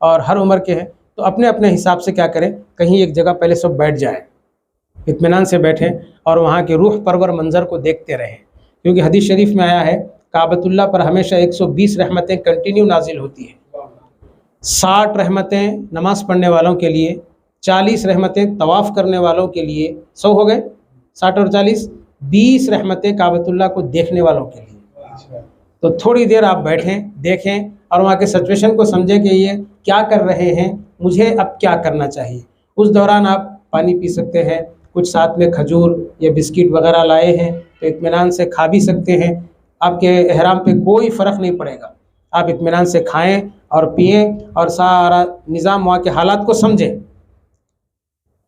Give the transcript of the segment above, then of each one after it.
اور ہر عمر کے ہیں تو اپنے اپنے حساب سے کیا کریں، کہیں ایک جگہ پہلے سب بیٹھ جائیں، اطمینان سے بیٹھیں اور وہاں کے روح پرور منظر کو دیکھتے رہیں، کیونکہ حدیث شریف میں آیا ہے کعبۃ اللہ پر ہمیشہ 120 رحمتیں کنٹینیو نازل ہوتی ہیں، 60 رحمتیں نماز پڑھنے والوں کے لیے، 40 رحمتیں طواف کرنے والوں کے لیے، 100 ہو گئے، 60 اور 40 20 رحمتیں کعبۃ اللہ کو دیکھنے والوں کے لیے۔ تو تھوڑی دیر آپ بیٹھیں، دیکھیں اور وہاں کے سچویشن کو سمجھیں کہ یہ کیا کر رہے ہیں، مجھے اب کیا کرنا چاہیے۔ اس دوران آپ پانی پی سکتے ہیں، کچھ ساتھ میں کھجور یا بسکٹ وغیرہ لائے ہیں تو اطمینان سے کھا بھی سکتے ہیں، آپ کے احرام پہ کوئی فرق نہیں پڑے گا، آپ اطمینان سے کھائیں اور پئیں اور سارا نظام وہاں کے حالات کو سمجھیں۔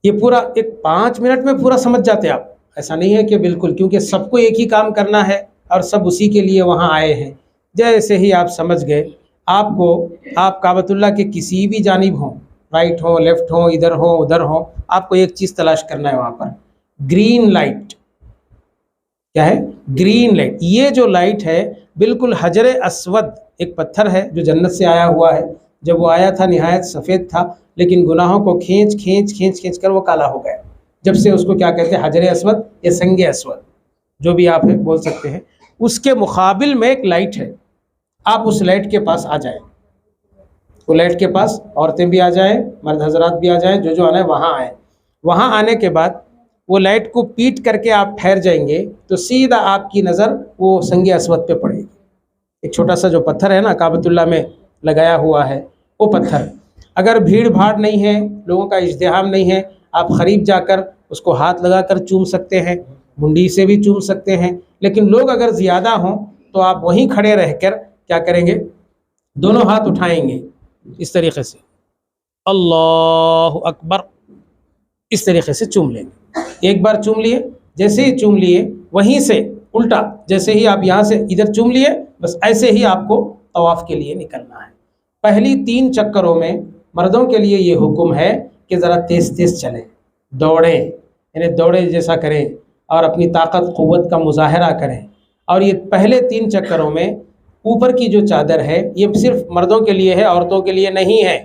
یہ پورا ایک 5 منٹ میں پورا سمجھ جاتے آپ، ایسا نہیں ہے کہ بالکل، کیونکہ سب کو ایک ہی کام کرنا ہے اور سب اسی کے لیے وہاں آئے ہیں۔ جیسے ہی آپ سمجھ گئے، آپ کعبۃ اللہ کے کسی بھی جانب ہوں، رائٹ ہوں، لیفٹ ہوں، ادھر ہوں ادھر ہوں، آپ کو ایک چیز تلاش کرنا ہے وہاں پر، گرین لائٹ۔ کیا ہے؟ Green light. یہ جو لائٹ ہے بالکل حجر اسود، ایک پتھر ہے جو جنت سے آیا ہوا ہے، جب وہ آیا تھا نہایت سفید تھا، لیکن گناہوں کو کھینچ کر وہ کالا ہو گیا، جب سے اس کو کیا کہتے ہیں، حجر اسود یا سنگ اسود، جو بھی آپ بول سکتے ہیں۔ اس کے مقابل میں ایک لائٹ ہے، آپ اس لائٹ کے پاس آ جائیں، وہ لائٹ کے پاس عورتیں بھی آ جائیں، مرد حضرات بھی آ جائیں، جو آنا ہے وہاں آئیں۔ وہاں آنے کے بعد وہ لائٹ کو پیٹ کر کے آپ ٹھہر جائیں گے تو سیدھا آپ کی نظر وہ سنگ اسود پہ پڑے گی۔ ایک چھوٹا سا جو پتھر ہے نا کعبۃ اللہ میں لگایا ہوا ہے، وہ پتھر، اگر بھیڑ بھاڑ نہیں ہے، لوگوں کا ازدحام نہیں ہے، آپ قریب جا کر اس کو ہاتھ لگا کر چوم سکتے ہیں، منڈی سے بھی چوم سکتے ہیں، لیکن لوگ اگر زیادہ ہوں تو آپ وہیں کھڑے رہ کر کیا کریں گے، دونوں ہاتھ اٹھائیں گے اس طریقے سے، اللہ اکبر، اس طریقے سے چوم لیں گے۔ ایک بار چوم لیے، جیسے ہی چوم لیے وہیں سے الٹا، جیسے ہی آپ یہاں سے ادھر چوم لیے، بس ایسے ہی آپ کو طواف کے لیے نکلنا ہے۔ پہلی 3 چکروں میں مردوں کے لیے یہ حکم ہے کہ ذرا تیز تیز چلیں، دوڑیں، یعنی دوڑے جیسا کریں اور اپنی طاقت قوت کا مظاہرہ کریں۔ اور یہ پہلے 3 چکروں میں اوپر کی جو چادر ہے یہ صرف مردوں کے لیے ہے، عورتوں کے لیے نہیں ہے۔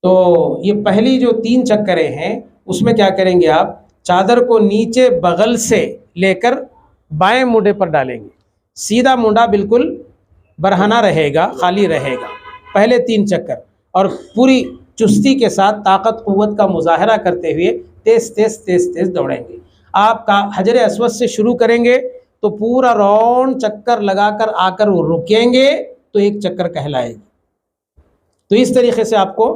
تو یہ پہلی جو 3 چکریں ہیں اس میں کیا کریں گے، آپ چادر کو نیچے بغل سے لے کر بائیں مونڈے پر ڈالیں گے، سیدھا مونڈا بالکل برہنہ رہے گا، خالی رہے گا، پہلے 3 چکر، اور پوری چستی کے ساتھ طاقت قوت کا مظاہرہ کرتے ہوئے تیز تیز دوڑیں گے۔ آپ کا حجر اسود سے شروع کریں گے تو پورا راؤنڈ چکر لگا کر آ کر وہ رکیں گے تو 1 چکر کہلائے گی۔ تو اس طریقے سے آپ کو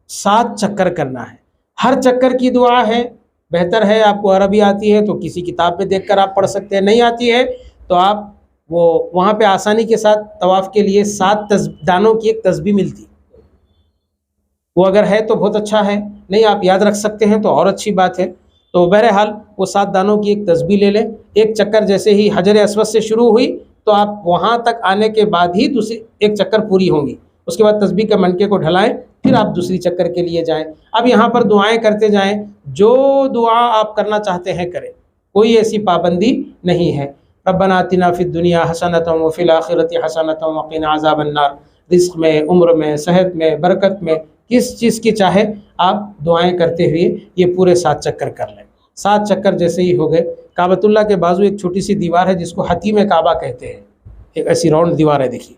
7 چکر کرنا ہے۔ ہر چکر کی دعا ہے، بہتر ہے آپ کو عربی آتی ہے تو کسی کتاب میں دیکھ کر آپ پڑھ سکتے ہیں، نہیں آتی ہے تو آپ وہاں پہ آسانی کے ساتھ طواف کے لیے 7 دانوں کی ایک تسبیح ملتی، وہ اگر ہے تو بہت اچھا ہے، نہیں آپ یاد رکھ سکتے ہیں تو اور اچھی بات ہے۔ تو بہرحال وہ 7 دانوں کی ایک تسبیح لے لیں۔ ایک چکر جیسے ہی حجر اسود سے شروع ہوئی تو آپ وہاں تک آنے کے بعد ہی دوسری ایک چکر پوری ہوں گی، اس کے بعد تسبیح کے منکے کو ڈھلائیں، پھر آپ دوسری چکر کے لیے جائیں۔ اب یہاں پر دعائیں کرتے جائیں، جو دعا آپ کرنا چاہتے ہیں کریں، کوئی ایسی پابندی نہیں ہے۔ ربنا آتنا فی الدنیا حسنۃ وفی الآخرۃ حسنۃ وقنا عذاب النار۔ رزق میں، عمر میں، صحت میں، برکت میں، کس چیز کی چاہے آپ دعائیں کرتے ہوئے یہ پورے 7 چکر کر لیں۔ 7 چکر جیسے ہی ہو گئے، کعبۃ اللہ کے بازو ایک چھوٹی سی دیوار ہے جس کو حتیم کعبہ کہتے ہیں، ایک ایسی راؤنڈ دیوار ہے، دیکھیے،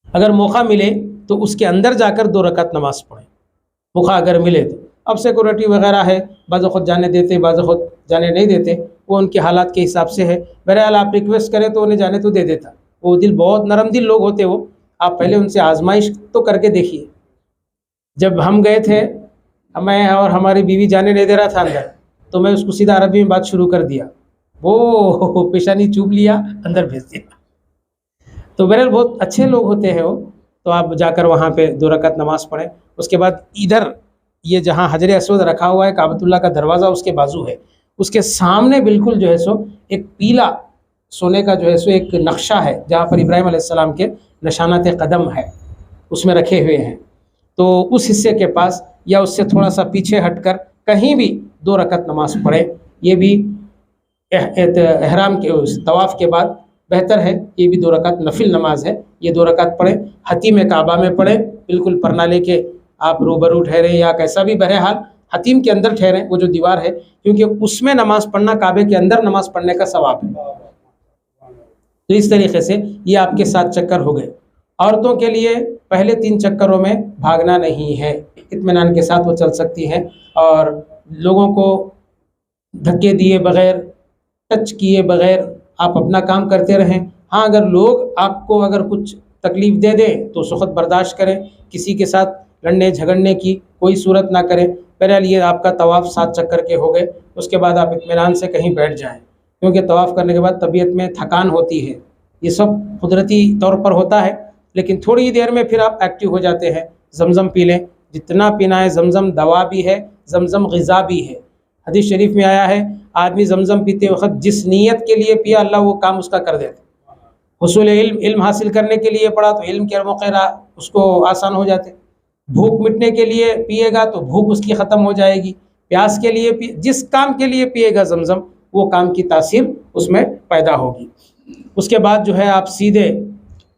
اگر موقع ملے تو اس کے اندر جا کر 2 رکعت نماز پڑھیں، موقع اگر ملے تو۔ اب سیکورٹی وغیرہ ہے، بعض خود جانے دیتے، بعض خود جانے نہیں دیتے، وہ ان کے حالات کے حساب سے ہے۔ بہرحال آپ ریکویسٹ کریں تو انہیں جانے تو دے دیتا، وہ دل بہت نرم دل لوگ ہوتے، وہ آپ پہلے ان سے آزمائش تو کر کے دیکھیے۔ جب ہم گئے تھے، میں اور ہماری بیوی جانے نہیں دے رہا تھا اندر، تو میں اس کو سیدھا عربی میں بات شروع کر دیا، وہ پیشانی چوب لیا، اندر بھیج دیا۔ تو بہرحال بہت اچھے لوگ ہوتے ہیں وہ، تو آپ جا کر وہاں پہ 2 رکعت نماز پڑھیں۔ اس کے بعد ادھر یہ جہاں حجر اسود رکھا ہوا ہے، کعبۃ اللہ کا دروازہ اس کے بازو ہے، اس کے سامنے بالکل جو ہے سو ایک پیلا سونے کا جو ہے سو ایک نقشہ ہے جہاں پر ابراہیم علیہ السلام کے نشانات قدم ہے، اس میں رکھے ہوئے ہیں۔ تو اس حصے کے پاس یا اس سے تھوڑا سا پیچھے ہٹ کر کہیں بھی 2 رکعت نماز پڑھیں۔ یہ بھی احرام کے طواف کے بعد بہتر ہے یہ بھی 2 رکعت نفل نماز ہے، یہ 2 رکعت پڑھیں، حتیم کعبہ میں پڑھیں، بالکل پرنا لے کے آپ روبرو ٹھہریں یا کیسا بھی، بہرحال حتیم کے اندر ٹھہریں، وہ جو دیوار ہے، کیونکہ اس میں نماز پڑھنا کعبے کے اندر نماز پڑھنے کا ثواب ہے۔ تو اس طریقے سے یہ آپ کے 7 چکر ہو گئے۔ عورتوں کے لیے پہلے 3 چکروں میں بھاگنا نہیں ہے، اطمینان کے ساتھ وہ چل سکتی ہیں اور لوگوں کو دھکے دیے بغیر، ٹچ کیے بغیر آپ اپنا کام کرتے رہیں۔ ہاں اگر لوگ آپ کو اگر کچھ تکلیف دے دیں تو اس وقت برداشت کریں، کسی کے ساتھ لڑنے جھگڑنے کی کوئی صورت نہ کریں۔ بہرحال یہ آپ کا طواف 7 چکر کے ہو گئے، اس کے بعد آپ اطمینان سے کہیں بیٹھ جائیں، کیونکہ طواف کرنے کے بعد طبیعت میں تھکان ہوتی ہے، یہ سب قدرتی طور پر ہوتا ہے، لیکن تھوڑی دیر میں پھر آپ ایکٹیو ہو جاتے ہیں۔ زمزم پی لیں، جتنا پینا ہے، زمزم دوا بھی ہے، زمزم غذا بھی ہے۔ حدیث شریف میں آیا ہے آدمی زمزم پیتے وقت جس نیت کے لیے پیا اللہ وہ کام اس کا کر دیتا۔ حصول علم حاصل کرنے کے لیے پڑھا تو علم کے موقع اس کو آسان ہو جاتے، بھوک مٹنے کے لیے پیے گا تو بھوک اس کی ختم ہو جائے گی، پیاس کے لیے جس کام کے لیے پیے گا زمزم وہ کام کی تاثیر اس میں پیدا ہوگی۔ اس کے بعد جو ہے آپ سیدھے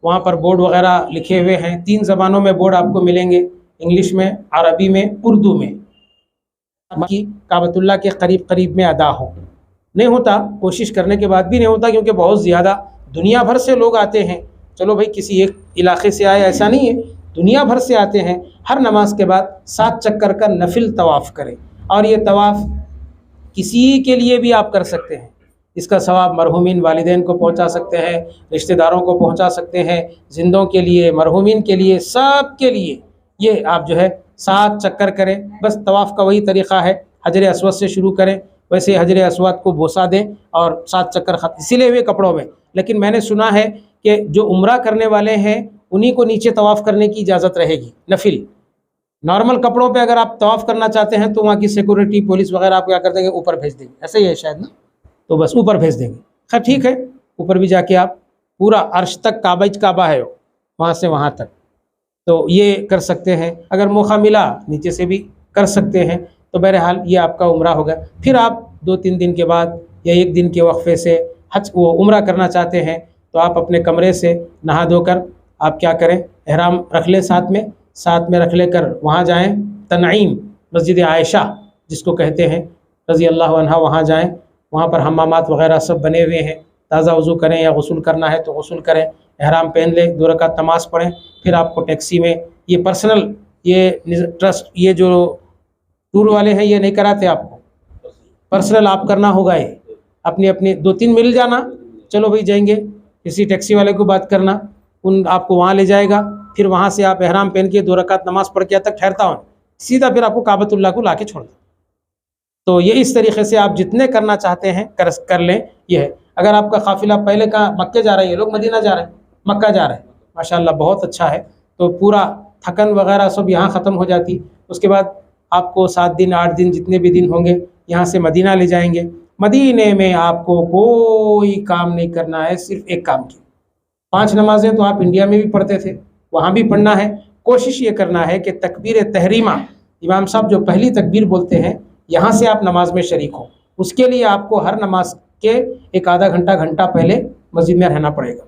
وہاں پر بورڈ وغیرہ لکھے ہوئے ہیں، 3 زبانوں میں بورڈ آپ کو ملیں گے، انگلش میں، عربی میں، اردو میں، کہ کعبۃ اللہ کے قریب قریب میں ادا ہو۔ نہیں ہوتا، کوشش کرنے کے بعد بھی نہیں ہوتا، کیونکہ بہت زیادہ دنیا بھر سے لوگ آتے ہیں، چلو بھائی کسی ایک علاقے سے آئے ایسا نہیں ہے، دنیا بھر سے آتے ہیں۔ ہر نماز کے بعد 7 چکر کا نفل طواف کریں، اور یہ طواف کسی کے لیے بھی آپ کر سکتے ہیں، اس کا ثواب مرحومین والدین کو پہنچا سکتے ہیں، رشتہ داروں کو پہنچا سکتے ہیں، زندوں کے لیے، مرحومین کے لیے، سب کے لیے یہ آپ جو ہے 7 چکر کریں۔ بس طواف کا وہی طریقہ ہے، حجر اسود سے شروع کریں، ویسے حجر اسود کو بوسہ دیں اور 7 چکر سلے ہوئے کپڑوں میں۔ لیکن میں نے سنا ہے کہ جو عمرہ کرنے والے ہیں انہی کو نیچے طواف کرنے کی اجازت رہے گی، نفل۔ نارمل کپڑوں پہ اگر آپ طواف کرنا چاہتے ہیں تو وہاں کی سیکورٹی پولیس وغیرہ آپ کیا کر دیں گے، اوپر بھیج دیں گے، ایسا ہی ہے شاید نا، تو بس اوپر بھیج دیں گے۔ خیر ٹھیک ہے، اوپر بھی جا کے آپ پورا عرش تک کعبہ ہے وہاں سے وہاں تک، تو یہ کر سکتے ہیں۔ اگر موقع ملا نیچے سے بھی کر سکتے ہیں۔ تو بہرحال یہ آپ کا عمرہ ہوگا۔ پھر آپ 2-3 دن کے بعد یا 1 دن کے وقفے سے وہ عمرہ کرنا چاہتے ہیں تو آپ اپنے کمرے سے نہا دھو کر آپ کیا کریں، احرام رکھ لیں، ساتھ میں رکھ لے کر وہاں جائیں، تنعیم مسجد عائشہ جس کو کہتے ہیں رضی اللہ عنہ، وہاں جائیں، وہاں پر حمامات وغیرہ سب بنے ہوئے ہیں، تازہ وضو کریں یا غسل کرنا ہے تو غسل کریں، احرام پہن لیں، 2 رکعت نماز پڑھیں۔ پھر آپ کو ٹیکسی میں، یہ پرسنل، یہ ٹرسٹ، یہ جو ٹور والے ہیں یہ نہیں کراتے، آپ کو پرسنل آپ کرنا ہوگا، یہ اپنی 2-3 مل جانا، چلو بھائی جائیں گے، کسی ٹیکسی والے کو بات کرنا، آپ کو وہاں لے جائے گا، پھر وہاں سے آپ احرام پہن کے 2 رکعت نماز پڑھ کے تک ٹھہرتا ہوں، سیدھا پھر آپ کو کعبۃ اللہ کو لا کے چھوڑ دیں۔ تو یہ اس طریقے سے آپ جتنے کرنا چاہتے ہیں کر لیں۔ یہ ہے اگر آپ کا قافلہ پہلے کا مکہ جا رہا ہے، یہ لوگ مدینہ جا رہے ہیں، مکہ جا رہے ہیں، ماشاءاللہ بہت اچھا ہے، تو پورا تھکن وغیرہ سب یہاں ختم ہو جاتی۔ اس کے بعد آپ کو 7 دن 8 دن جتنے بھی دن ہوں گے یہاں سے مدینہ لے جائیں گے۔ مدینے میں آپ کو کوئی کام نہیں کرنا ہے، صرف ایک کام کی 5 نمازیں تو آپ انڈیا میں بھی پڑھتے تھے، وہاں بھی پڑھنا ہے۔ کوشش یہ کرنا ہے کہ تکبیر تحریمہ، امام صاحب جو پہلی تکبیر بولتے ہیں یہاں سے آپ نماز میں شریک ہوں، اس کے لیے آپ کو ہر نماز کے 1 آدھا گھنٹہ پہلے مسجد میں رہنا پڑے گا۔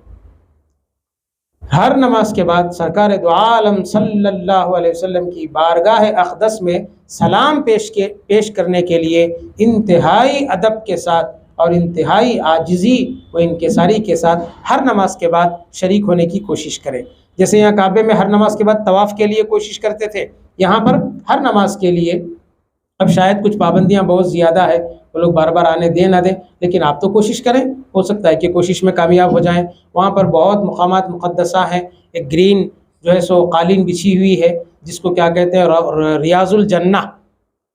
ہر نماز کے بعد سرکار دو عالم صلی اللہ علیہ وسلم کی بارگاہ اقدس میں سلام پیش کرنے کے لیے انتہائی ادب کے ساتھ اور انتہائی عاجزی و انکساری کے ساتھ ہر نماز کے بعد شریک ہونے کی کوشش کریں۔ جیسے یہاں کعبے میں ہر نماز کے بعد طواف کے لیے کوشش کرتے تھے، یہاں پر ہر نماز کے لیے، اب شاید کچھ پابندیاں بہت زیادہ ہے، وہ لوگ بار بار آنے دیں نہ دیں، لیکن آپ تو کوشش کریں، ہو سکتا ہے کہ کوشش میں کامیاب ہو جائیں۔ وہاں پر بہت مقامات مقدسہ ہیں، ایک گرین جو ہے سو قالین بچھی ہوئی ہے جس کو کیا کہتے ہیں، ریاض الجنہ،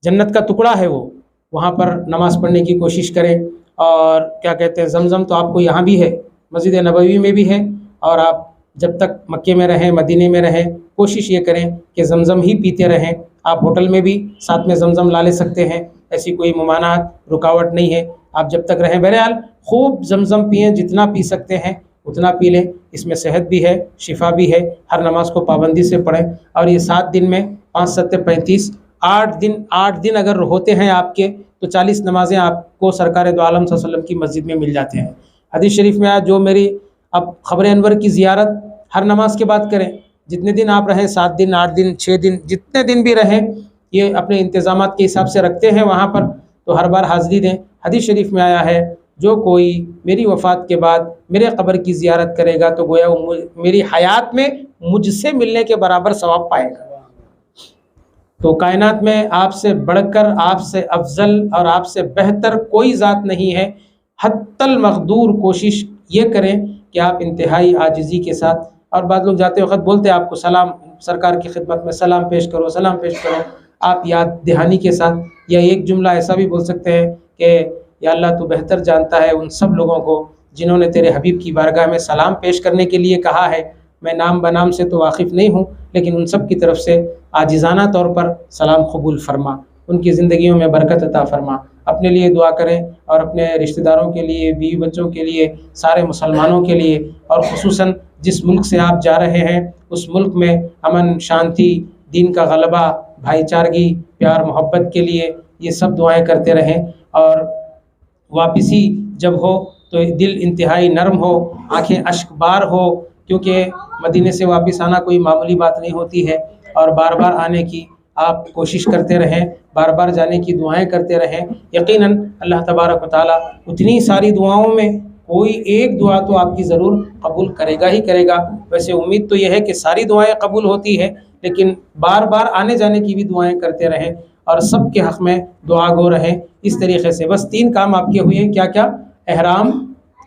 جنت کا ٹکڑا ہے وہ، وہاں پر نماز پڑھنے کی کوشش کریں۔ اور کیا کہتے ہیں، زمزم تو آپ کو یہاں بھی ہے، مسجد نبوی میں بھی ہے، اور آپ جب تک مکے میں رہیں، مدینے میں رہیں، کوشش یہ کریں کہ زمزم ہی پیتے رہیں۔ آپ ہوٹل میں بھی ساتھ میں زمزم لا لے سکتے ہیں، ایسی کوئی ممانعت رکاوٹ نہیں ہے، آپ جب تک رہیں۔ بہرحال خوب زمزم پئیں، جتنا پی سکتے ہیں اتنا پی لیں، اس میں صحت بھی ہے، شفا بھی ہے۔ ہر نماز کو پابندی سے پڑھیں، اور یہ 7 دن میں 5 7 35 8 دن اگر ہوتے ہیں آپ کے تو 40 نمازیں آپ کو سرکار دو عالم صلی اللہ علیہ وسلم کی مسجد میں مل جاتے ہیں۔ حدیث شریف میں آیا جو میری اب قبر انور کی زیارت ہر نماز کے بعد کریں، جتنے دن آپ رہیں 7 دن 8 دن 6 دن جتنے دن بھی رہیں، یہ اپنے انتظامات کے حساب سے رکھتے ہیں وہاں پر، تو ہر بار حاضری دیں۔ حدیث شریف میں آیا ہے جو کوئی میری وفات کے بعد میرے قبر کی زیارت کرے گا تو گویا وہ میری حیات میں مجھ سے ملنے کے برابر ثواب پائے گا۔ تو کائنات میں آپ سے بڑھ کر، آپ سے افضل اور آپ سے بہتر کوئی ذات نہیں ہے۔ حتی المقدور کوشش یہ کریں کہ آپ انتہائی عاجزی کے ساتھ، اور بعض لوگ جاتے وقت بولتے ہیں آپ کو سلام، سرکار کی خدمت میں سلام پیش کرو، سلام پیش کرو، آپ یاد دہانی کے ساتھ، یا ایک جملہ ایسا بھی بول سکتے ہیں کہ یا اللہ تو بہتر جانتا ہے ان سب لوگوں کو جنہوں نے تیرے حبیب کی بارگاہ میں سلام پیش کرنے کے لیے کہا ہے، میں نام بنام سے تو واقف نہیں ہوں لیکن ان سب کی طرف سے عاجزانہ طور پر سلام قبول فرما، ان کی زندگیوں میں برکت عطا فرما۔ اپنے لیے دعا کریں اور اپنے رشتہ داروں کے لیے، بیوی بچوں کے لیے، سارے مسلمانوں کے لیے، اور خصوصاً جس ملک سے آپ جا رہے ہیں اس ملک میں امن، شانتی، دین کا غلبہ، بھائی چارگی، پیار محبت کے لیے یہ سب دعائیں کرتے رہیں۔ اور واپسی جب ہو تو دل انتہائی نرم ہو، آنکھیں اشک بار ہو، کیونکہ مدینے سے واپس آنا کوئی معمولی بات نہیں ہوتی ہے، اور بار بار آنے کی آپ کوشش کرتے رہیں، بار بار جانے کی دعائیں کرتے رہیں۔ یقیناً اللہ تبارک و تعالیٰ اتنی ساری دعاؤں میں کوئی ایک دعا تو آپ کی ضرور قبول کرے گا ہی کرے گا۔ ویسے امید تو یہ ہے کہ ساری دعائیں قبول ہوتی ہے، لیکن بار بار آنے جانے کی بھی دعائیں کرتے رہیں اور سب کے حق میں دعا گو رہیں۔ اس طریقے سے بس 3 کام آپ کے ہوئے، کیا کیا؟ احرام،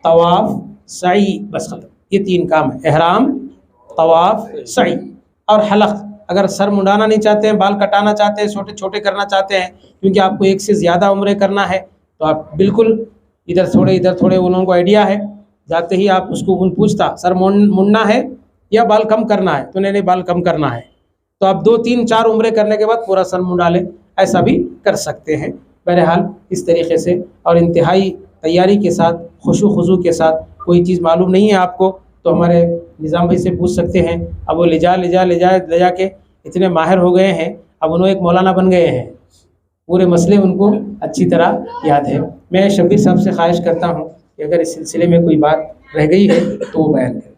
طواف، سعی، بس ختم۔ یہ 3 کام ہیں، احرام، طواف، سعی اور حلق۔ اگر سر منڈانا نہیں چاہتے ہیں، بال کٹانا چاہتے ہیں، چھوٹے چھوٹے کرنا چاہتے ہیں، کیونکہ آپ کو ایک سے زیادہ عمرے کرنا ہے، تو آپ بالکل ادھر تھوڑے ان لوگوں کو آئیڈیا ہے، جاتے ہی آپ اس کو پوچھتا سر منڈنا ہے یا بال کم کرنا ہے، تو نہیں بال کم کرنا ہے، تو آپ 2 3 4 عمرے کرنے کے بعد پورا سر منڈا لیں، ایسا بھی کر سکتے ہیں۔ بہرحال اس طریقے سے اور انتہائی تیاری کے ساتھ، خشوع خضوع کے ساتھ، کوئی چیز معلوم نہیں ہے آپ کو تو ہمارے نظام بھائی سے پوچھ سکتے ہیں۔ اب وہ لے جا کے اتنے ماہر ہو گئے ہیں، اب انہوں ایک مولانا بن گئے ہیں، پورے مسئلے ان کو اچھی طرح یاد ہے۔ میں شبیر صاحب سے خواہش کرتا ہوں کہ اگر اس سلسلے میں کوئی بات رہ گئی ہے تو وہ بیان کریں۔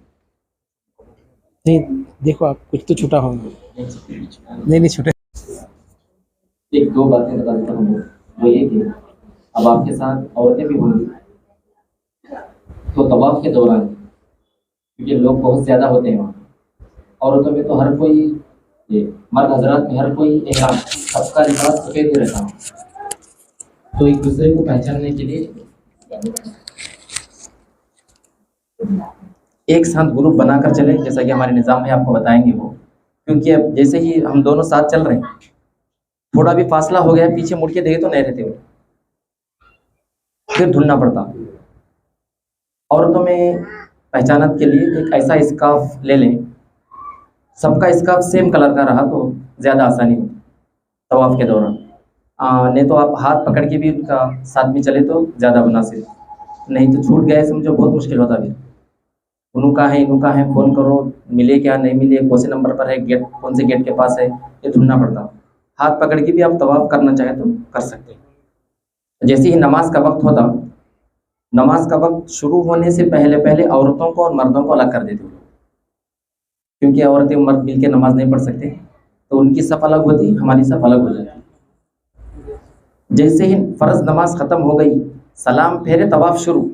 نہیں دیکھو آپ کچھ تو چھوٹا ہوں گے، نہیں چھوٹے۔ ایک 2 باتیں بتا دیتا ہوں، وہ یہ کہ اب آپ کے ساتھ عورتیں بھی ہوں گی، تو طواف کے دوران کیونکہ لوگ بہت زیادہ ہوتے ہیں وہاں، عورتوں میں تو ہر کوئی، یہ مرد حضرات میں ہر کوئی احرام، سب کا لباس سفید ہی رہتا ہوں، تو ایک دوسرے کو پہچاننے کے لیے ایک ساتھ گروپ بنا کر چلیں، جیسا کہ ہمارے نظام میں آپ کو بتائیں گے وہ، کیونکہ اب جیسے ہی ہم دونوں ساتھ چل رہے ہیں، تھوڑا بھی فاصلہ ہو گیا پیچھے مڑ کے دیکھے تو نہیں رہتے، پھر ڈھونڈنا پڑتا۔ عورتوں میں پہچانت کے لیے ایک ایسا اسکارف لے لیں، سب کا اسکارف سیم کلر کا رہا تو زیادہ آسانی ہوتی طواف کے دوران، نہیں تو آپ ہاتھ پکڑ کے بھی ان کا ساتھ میں چلے تو زیادہ مناسب، نہیں تو چھوٹ گئے سمجھو بہت مشکل ہوتا۔ پھر انہوں کا ہے فون کرو، ملے کیا نہیں ملے، کون سے نمبر پر ہے، گیٹ کون سے گیٹ کے پاس ہے، یہ ڈھونڈنا پڑتا۔ ہاتھ پکڑ کے بھی آپ طواف کرنا چاہیں تو کر سکتے ہیں۔ جیسے ہی نماز کا وقت ہوتا، نماز کا وقت شروع ہونے سے پہلے عورتوں کو اور مردوں کو الگ کر دیتے ہیں، کیونکہ عورتیں مرد مل کے نماز نہیں پڑھ سکتے، تو ان کی صف الگ ہوتی، ہماری صف الگ ہو جاتی۔ جیسے ہی فرض نماز ختم ہو گئی، سلام پھیرے طواف شروع،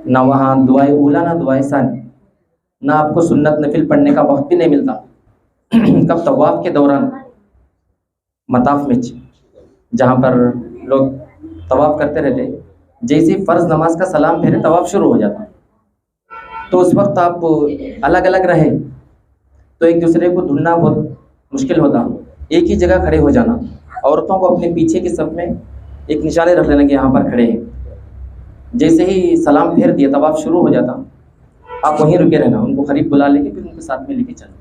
نہ وہاں دعائے اولا نہ دعائے ثانی، نہ آپ کو سنت نفل پڑھنے کا وقت بھی نہیں ملتا۔ کب؟ طواف کے دوران، مطاف میں جہاں پر لوگ طواف کرتے رہتے، جیسے فرض نماز کا سلام پھیرے طواف شروع ہو جاتا، تو اس وقت آپ الگ الگ رہے تو ایک دوسرے کو ڈھونڈنا بہت مشکل ہوتا۔ ایک ہی جگہ کھڑے ہو جانا، عورتوں کو اپنے پیچھے کی صف میں ایک نشانے رکھ لینا کہ یہاں پر کھڑے ہیں، جیسے ہی سلام پھیر دیا طواف شروع ہو جاتا، آپ وہیں رکے رہنا، ان کو قریب بلا لے کے پھر ان کے ساتھ میں لے کے چلنا،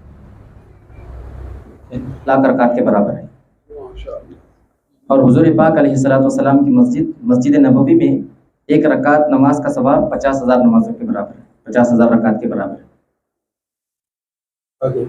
لاکھ رکعت کے برابر ہے۔ اور حضور پاک علیہ الصلوۃ والسلام کی مسجد نبوی میں 1 رکعت نماز کا ثواب 50,000 نمازوں کے برابر ہے، 50,000 رکعت کے برابر ہے۔